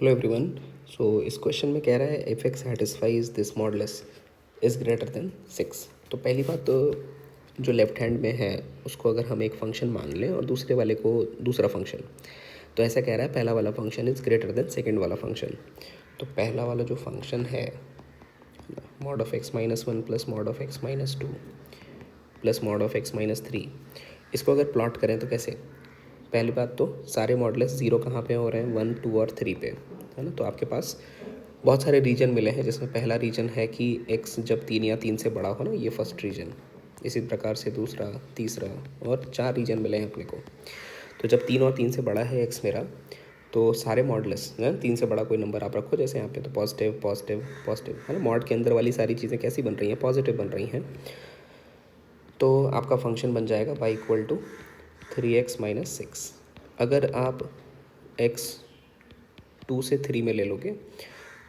Hello everyone. सो इस question में कह रहा है if x satisfies this modulus is greater then 6। तो पहली बात तो जो लेफ्ट हैंड में है उसको अगर हम एक फंक्शन मान लें और दूसरे वाले को दूसरा फंक्शन, तो ऐसा कह रहा है पहला वाला function is greater then second वाला फंक्शन। तो पहला वाला जो फंक्शन है mod of x minus one plus mod of x minus two plus mod of x minus three, इसको अगर प्लॉट करें तो कैसे? पहली बात तो सारे मॉडल्स ज़ीरो कहाँ पे हो रहे हैं, 1 2 और 3 पे, है ना। तो आपके पास बहुत सारे रीजन मिले हैं जिसमें पहला रीजन है कि x जब 3 या 3 से बड़ा हो ना, ये फर्स्ट रीजन। इसी प्रकार से दूसरा, तीसरा और 4 रीजन मिले हैं अपने को। तो जब 3 और 3 से बड़ा है x मेरा, तो सारे मॉडल्स है 3 से बड़ा कोई नंबर आप रखो, जैसे यहाँ पे तो पॉजिटिव पॉजिटिव पॉजिटिव, है ना। मॉड के अंदर वाली सारी चीज़ें कैसी बन रही हैं, पॉजिटिव बन रही हैं। तो आपका फंक्शन बन जाएगा y equal to 3x minus 6। अगर आप x 2 से 3 में ले लोगे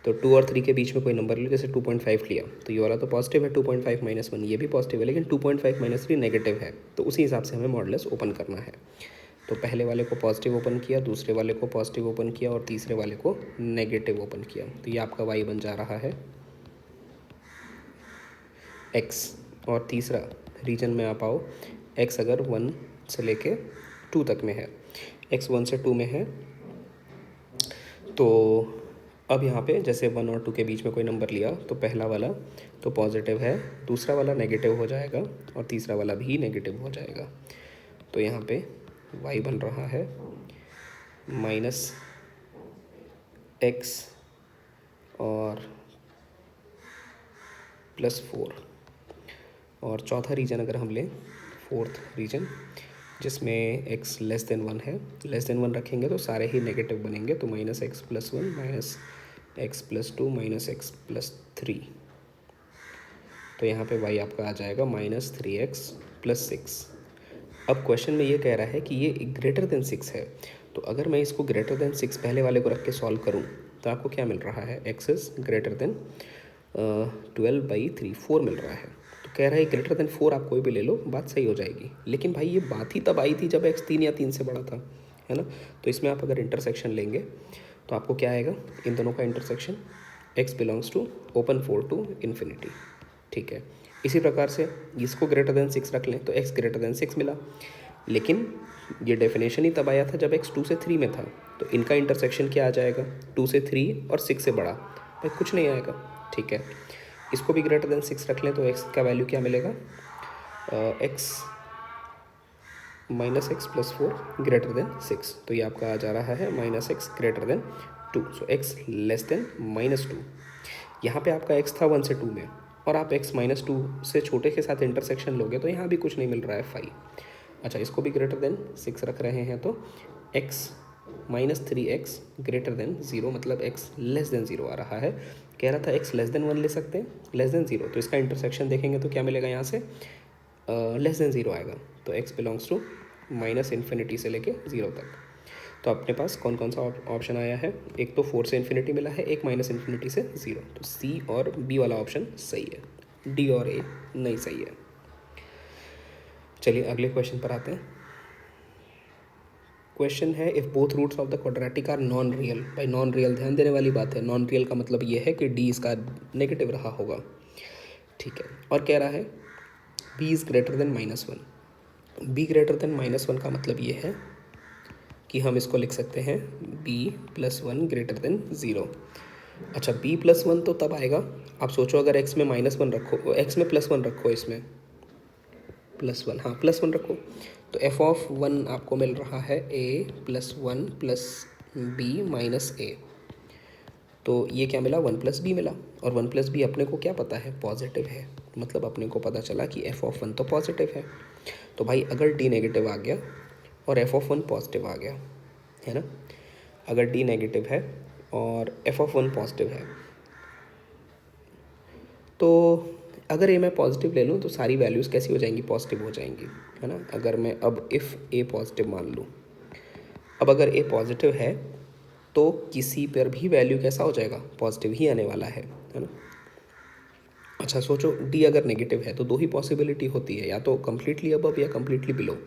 तो 2 और 3 के बीच में कोई नंबर लो, जैसे 2.5 लिया तो ये वाला तो पॉजिटिव है, 2.5 माइनस 1 ये भी पॉजिटिव है, लेकिन 2.5 माइनस 3 नेगेटिव है। तो उसी हिसाब से हमें मॉडुलस ओपन करना है। तो पहले वाले को पॉजिटिव ओपन किया, दूसरे वाले को पॉजिटिव ओपन किया और तीसरे वाले को नेगेटिव ओपन किया। तो ये आपका y बन जा रहा है x। और तीसरा रीजन में आप आओ, x अगर 1 से लेके 2 तक में है, x 1 से 2 में है, तो अब यहाँ पे जैसे 1 और 2 के बीच में कोई नंबर लिया तो पहला वाला तो पॉजिटिव है, दूसरा वाला नेगेटिव हो जाएगा और तीसरा वाला भी नेगेटिव हो जाएगा। तो यहाँ पे y बन रहा है माइनस एक्स और +4। और चौथा रीजन अगर हम लें, फोर्थ रीजन, जिसमें x लेस देन 1 है, लेस देन 1 रखेंगे तो सारे ही नेगेटिव बनेंगे। तो minus x plus 1 minus x plus 2 minus x plus 3। तो यहाँ पे y आपका आ जाएगा माइनस 3x प्लस 6। अब क्वेश्चन में ये कह रहा है कि ये ग्रेटर देन 6 है। तो अगर मैं इसको ग्रेटर देन 6 पहले वाले को रख के सॉल्व करूँ तो आपको क्या मिल रहा है, x इज़ ग्रेटर देन 12/3 4 मिल रहा है। तो कह रहा है ग्रेटर देन 4 आप कोई भी ले लो, बात सही हो जाएगी। लेकिन भाई ये बात ही तब आई थी जब x 3 या 3 से बड़ा था, है ना। तो इसमें आप अगर इंटरसेक्शन लेंगे तो आपको क्या आएगा, इन दोनों का intersection x belongs to open 4 to infinity, ठीक है। इसी प्रकार से इसको ग्रेटर देन 6 रख लें तो x ग्रेटर देन 6 मिला। लेकिन ये डेफिनेशन ही तब आया था जब x 2 से 3 में था। तो इनका इंटरसेक्शन क्या आ जाएगा, 2 से 3 और 6 से बड़ा, भाई कुछ नहीं आएगा, ठीक है। इसको भी ग्रेटर देन 6 रख लें तो x का वैल्यू क्या मिलेगा, x minus x plus 4 greater than 6। तो ये आपका आ जा रहा है माइनस एक्स ग्रेटर देन 2। सो x लेस देन -2। यहाँ पे आपका x था 1 से 2 में और आप x -2 से छोटे के साथ इंटरसेक्शन लोगे तो यहाँ भी कुछ नहीं मिल रहा है 5। अच्छा, इसको भी ग्रेटर देन 6 रख रहे हैं तो x -3x ग्रेटर देन 0, मतलब x लेस देन 0 आ रहा है। कह रहा था x लेस देन 1 ले सकते हैं, लेस देन 0, तो इसका इंटरसेक्शन देखेंगे तो क्या मिलेगा यहाँ से, लेस देन 0 आएगा। तो x belongs to minus infinity से लेके 0 तक। तो अपने पास कौन कौन सा ऑप्शन आया है, एक तो 4 से इन्फिनिटी मिला है, एक माइनस इन्फिनिटी से 0। तो सी और बी वाला ऑप्शन सही है, डी और ए नहीं सही है। चलिए अगले क्वेश्चन पर आते हैं। क्वेश्चन है if both roots of the quadratic are non real. भाई नॉन रियल ध्यान देने वाली बात है, नॉन रियल का मतलब ये है कि डी इसका नेगेटिव रहा होगा, ठीक है। और कह रहा है b is greater then -1। b greater than -1 का मतलब ये है कि हम इसको लिख सकते हैं b प्लस 1 ग्रेटर देन 0। अच्छा, b प्लस 1 तो तब आएगा, आप सोचो अगर x में -1 रखो, x में +1 रखो, इसमें +1, हाँ +1 रखो, तो f(1) आपको मिल रहा है a plus 1 plus b minus a। तो ये क्या मिला, 1 + b मिला। और 1 + b अपने को क्या पता है, पॉजिटिव है, मतलब अपने को पता चला कि f(1) तो पॉजिटिव है। तो भाई अगर d नेगेटिव आ गया और f(1) पॉजिटिव आ गया, है ना, अगर d नेगेटिव है और f(1) पॉजिटिव है, तो अगर a मैं पॉजिटिव ले लूँ तो सारी वैल्यूज़ कैसी हो जाएंगी, पॉजिटिव हो जाएंगी, है ना। अगर मैं अब इफ़ a पॉजिटिव मान लूँ, अब अगर a पॉजिटिव है तो किसी पर भी वैल्यू कैसा हो जाएगा, पॉजिटिव ही आने वाला है ना। अच्छा सोचो, d अगर नेगेटिव है तो दो ही पॉसिबिलिटी होती है, या तो कम्प्लीटली अबव या कम्प्लीटली बिलो।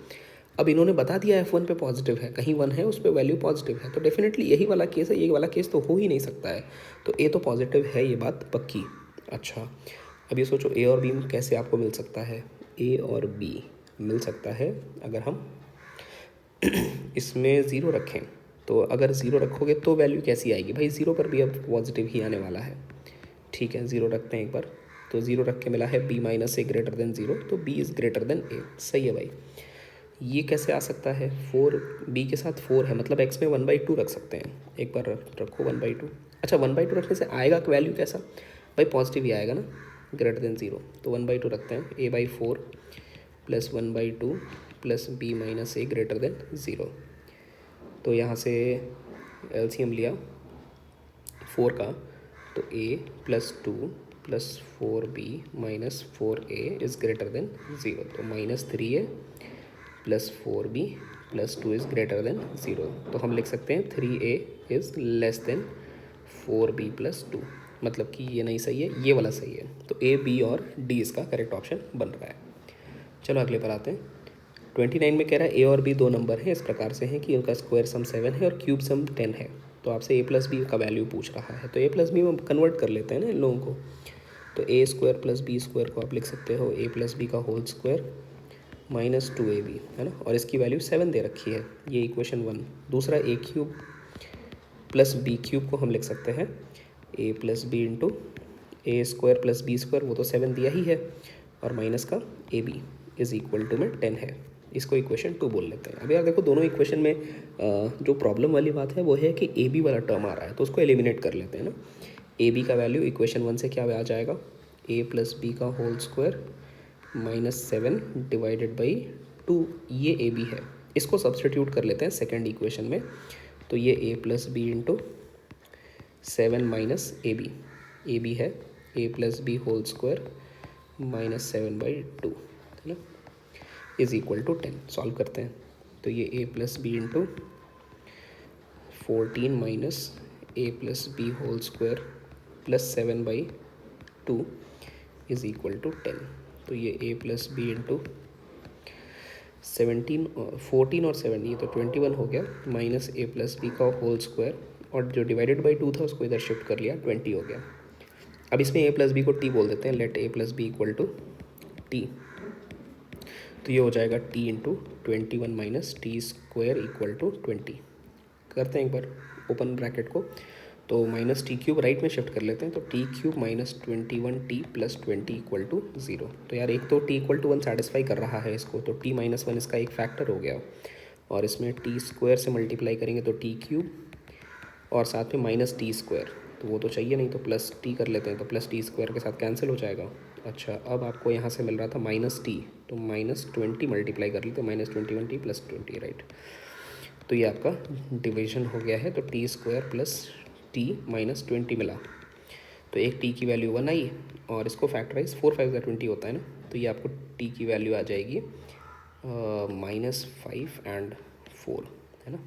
अब इन्होंने बता दिया F1 पे पॉजिटिव है, कहीं 1 है उस पर वैल्यू पॉजिटिव है, तो डेफिनेटली यही वाला केस है, ये वाला केस तो हो ही नहीं सकता है। तो ए तो पॉजिटिव है, ये बात पक्की। अच्छा, अब ये सोचो ए और बी कैसे आपको मिल सकता है। ए और बी मिल सकता है अगर हम इसमें ज़ीरो रखें, तो अगर ज़ीरो रखोगे तो वैल्यू कैसी आएगी भाई, ज़ीरो पर भी अब पॉजिटिव ही आने वाला है। ठीक है, ज़ीरो रखते हैं एक बार, तो ज़ीरो रख के मिला है B minus A greater than zero, तो बी इज़ ग्रेटर देन ए। सही है भाई। ये कैसे आ सकता है, 4 बी के साथ 4 है, मतलब एक्स में 1/2 रख सकते हैं। एक बार रखो 1/2। अच्छा, 1/2 रखने से आएगा वैल्यू कैसा भाई, पॉजिटिव ही आएगा ना, ग्रेटर देन ज़ीरो। तो 1/2 रखते हैं, a/4 plus 1/2 plus B minus A greater than zero. तो यहाँ से एलसीएम लिया 4 का, तो a plus 2 plus 4b minus 4a is greater than zero. तो -3a plus 4b plus 2 is greater than zero. तो हम लिख सकते हैं 3a is less than 4b plus 2, मतलब कि ये नहीं सही है, ये वाला सही है। तो ए, बी और डी इसका करेक्ट ऑप्शन बन रहा है। चलो अगले पर आते हैं। 29 में कह रहा है ए और बी दो नंबर हैं, इस प्रकार से हैं कि उनका स्क्वायर सम 7 है और क्यूब सम 10 है। तो आपसे ए प्लस बी का वैल्यू पूछ रहा है, तो ए प्लस बी में कन्वर्ट कर लेते हैं ना इन लोगों को। तो ए स्क्वायर प्लस बी स्क्वायर को आप लिख सकते हो ए प्लस बी का होल स्क्वायर माइनस 2ab, है ना, और इसकी वैल्यू 7 दे रखी है, ये इक्वेशन 1। दूसरा A cube plus B cube को हम लिख सकते हैं A plus B into A square plus B square, वो तो 7 दिया ही है, और माइनस का A B is equal to में 10 है। इसको इक्वेशन 2 बोल लेते हैं। अब यार देखो, दोनों इक्वेशन में जो प्रॉब्लम वाली बात है वो है कि ए बी वाला टर्म आ रहा है, तो उसको एलिमिनेट कर लेते हैं ना। ए बी का वैल्यू इक्वेशन 1 से क्या आ जाएगा, ए प्लस बी का होल स्क्वायर -7 डिवाइडेड बाई 2, ये ए बी है। इसको सब्सटीट्यूट कर लेते हैं सेकेंड इक्वेशन में, तो ये A plus B into 7 minus A B है A plus B whole square -7/2, है ना, इज़ इक्वल टू 10। सॉल्व करते हैं, तो ये A plus B into 14 minus A plus B whole square plus 7/2 is equal to 10। तो ये ए प्लस बी इंटू 14 और 7, ये तो 21 हो गया, माइनस ए प्लस बी का होल स्क्वायर, और जो डिवाइडेड बाई 2 था उसको इधर शिफ्ट कर लिया, 20 हो गया। अब इसमें ए प्लस बी को टी बोल देते हैं, let A plus B equal to T. तो ये हो जाएगा T into 21 minus T square equal to 20। करते हैं एक बार ओपन ब्रैकेट को, तो माइनस टी क्यूब राइट में शिफ्ट कर लेते हैं, तो T cube minus 21t plus 20 equal to 0। तो यार एक तो टी इक्वल टू 1 सेटिस्फाई कर रहा है इसको, तो टी माइनस 1 इसका एक फैक्टर हो गया, और इसमें टी स्क्वायर से मल्टीप्लाई करेंगे तो टी क्यूब, और साथ में माइनस टी स्क्वायर, तो वो तो चाहिए नहीं, तो प्लस टी कर लेते हैं, तो प्लस टी स्क्वायर के साथ कैंसिल हो जाएगा। अच्छा, अब आपको यहाँ से मिल रहा था माइनस टी, तो -20 मल्टीप्लाई कर लेते, -21t प्लस 20, राइट। तो ये आपका डिवीजन हो गया है, तो टी स्क्वायर प्लस टी -20 मिला, तो एक टी की वैल्यू 1 आई, और इसको फैक्टराइज 4 5 20 होता है ना, तो ये आपको टी की वैल्यू आ जाएगी -5 एंड 4, है ना।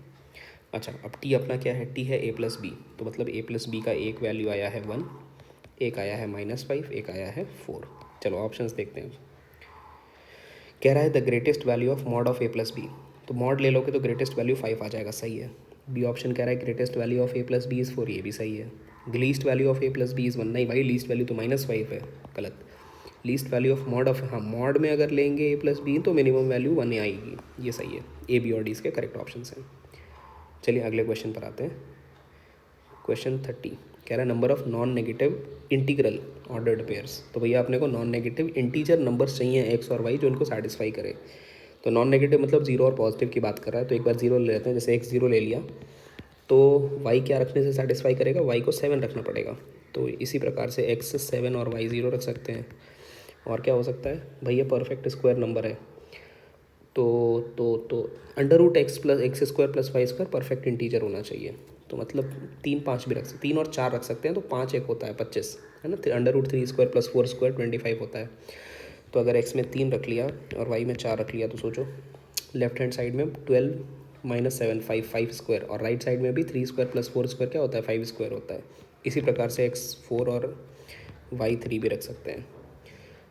अच्छा, अब टी अपना क्या है, टी है ए प्लस बी, तो मतलब ए प्लस बी का एक वैल्यू आया है 1, एक आया है -5, एक आया है 4। चलो ऑप्शंस देखते हैं। कह रहा है the greatest value of mod of A plus B, तो मॉड ले लोगे तो ग्रेटेस्ट वैल्यू 5 आ जाएगा, सही है। बी ऑप्शन कह रहा है greatest value of A plus B is 4, ये भी सही है। Least value of A plus B is 1, नहीं भाई, लीस्ट वैल्यू तो -5 है, गलत। Least value of mod of, हाँ मॉड में अगर लेंगे ए प्लस बी तो मिनिमम वैल्यू 1 आएगी, ये सही है। ए बी और डी इसके करेक्ट ऑप्शन हैं। चलिए अगले क्वेश्चन पर आते हैं। क्वेश्चन 30 कह रहा है number of non negative integral ordered pairs, तो भैया अपने को नॉन नेगेटिव इंटीजर नंबर्स चाहिए एक्स और वाई जो इनको सेटिस्फाई करे। तो नॉन नेगेटिव मतलब जीरो और पॉजिटिव की बात कर रहा है, तो एक बार जीरो ले लेते हैं, जैसे एक्स जीरो ले लिया, तो वाई क्या रखने से सेटिस्फाई करेगा, वाई को 7 रखना पड़ेगा। तो इसी प्रकार से एक्स 7 और वाई 0 रख सकते हैं। और क्या हो सकता है भैया, परफेक्ट स्क्वायर नंबर है, तो under root X plus X square plus Y square perfect integer होना चाहिए। तो मतलब 3 5 भी रख सकते, 3 और 4 रख सकते हैं, तो 5 1 होता है 25, है ना। Under root 3 square plus 4 square 25 होता है। तो अगर एक्स में 3 रख लिया और वाई में 4 रख लिया, तो सोचो लेफ्ट हैंड साइड में 12 -7 5 स्क्वायर, और राइट साइड में भी 3 स्क्वायर प्लस 4 स्क्वायर क्या होता है, 5 स्क्वायर होता है। इसी प्रकार से x 4 और y 3 भी रख सकते हैं।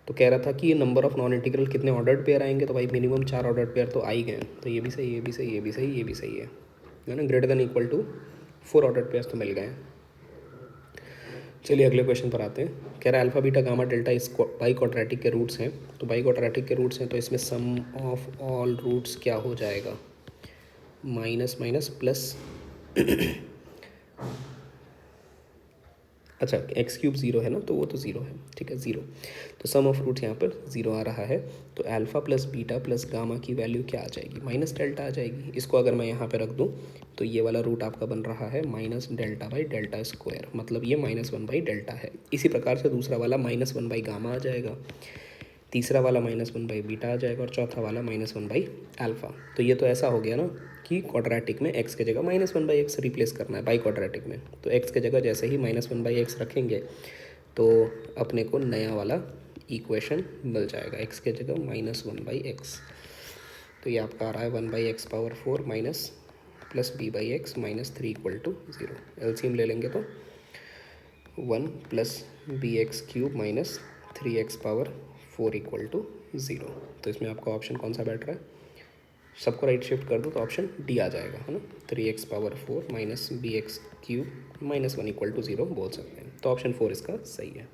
तो कह रहा था कि ये नंबर ऑफ़ नॉन इंटीग्रल कितने ऑर्डर्ड पेयर आएंगे, तो भाई मिनिमम 4 ऑर्डर्ड पेयर तो आ ही गए, तो ये भी सही, ये भी सही, ये भी सही, ये भी सही है ना। Greater than equal to 4 ordered pairs तो मिल गए। चलिए अगले क्वेश्चन पर आते हैं। कह रहा है अल्फा बीटा गामा डेल्टा इस बाई क्वाड्रेटिक के रूट्स हैं, तो बाई क्वाड्रेटिक के रूट्स हैं तो इसमें सम ऑफ ऑल रूट्स क्या हो जाएगा, माइनस माइनस प्लस अच्छा एक्स क्यूब ज़ीरो है ना, तो वो तो ज़ीरो है, ठीक है ज़ीरो। तो सम ऑफ रूट्स यहाँ पर ज़ीरो आ रहा है, तो alpha plus beta plus gamma की वैल्यू क्या आ जाएगी, माइनस डेल्टा आ जाएगी। इसको अगर मैं यहाँ पे रख दूँ तो ये वाला रूट आपका बन रहा है minus delta by delta square, मतलब ये माइनस वन बाई डेल्टा है। इसी प्रकार से दूसरा वाला माइनस वन बाई गामा आ जाएगा, तीसरा वाला माइनस वन बाई बीटा आ जाएगा, और चौथा वाला माइनस वन बाई अल्फ़ा। तो ये तो ऐसा हो गया ना कि क्वाड्रेटिक में एक्स के जगह minus one by x replace करना है बाई क्वाड्रेटिक में, तो एक्स के जगह जैसे ही माइनस वन बाई एक्स रखेंगे तो अपने को नया वाला इक्वेशन मिल जाएगा, एक्स के जगह माइनस वन बाई एक्स। तो ये आपका आ रहा है one by x power four minus plus b by x minus three equal to zero. LCM ले लेंगे तो one plus b x cube minus three x power four equal to zero. तो इसमें आपका ऑप्शन कौन सा बैठ रहा है, सबको राइट शिफ्ट कर दो तो ऑप्शन डी आ जाएगा, है ना। Three x power four minus b x cube minus one equal to zero बोल सकते हैं, तो ऑप्शन फोर इसका सही है।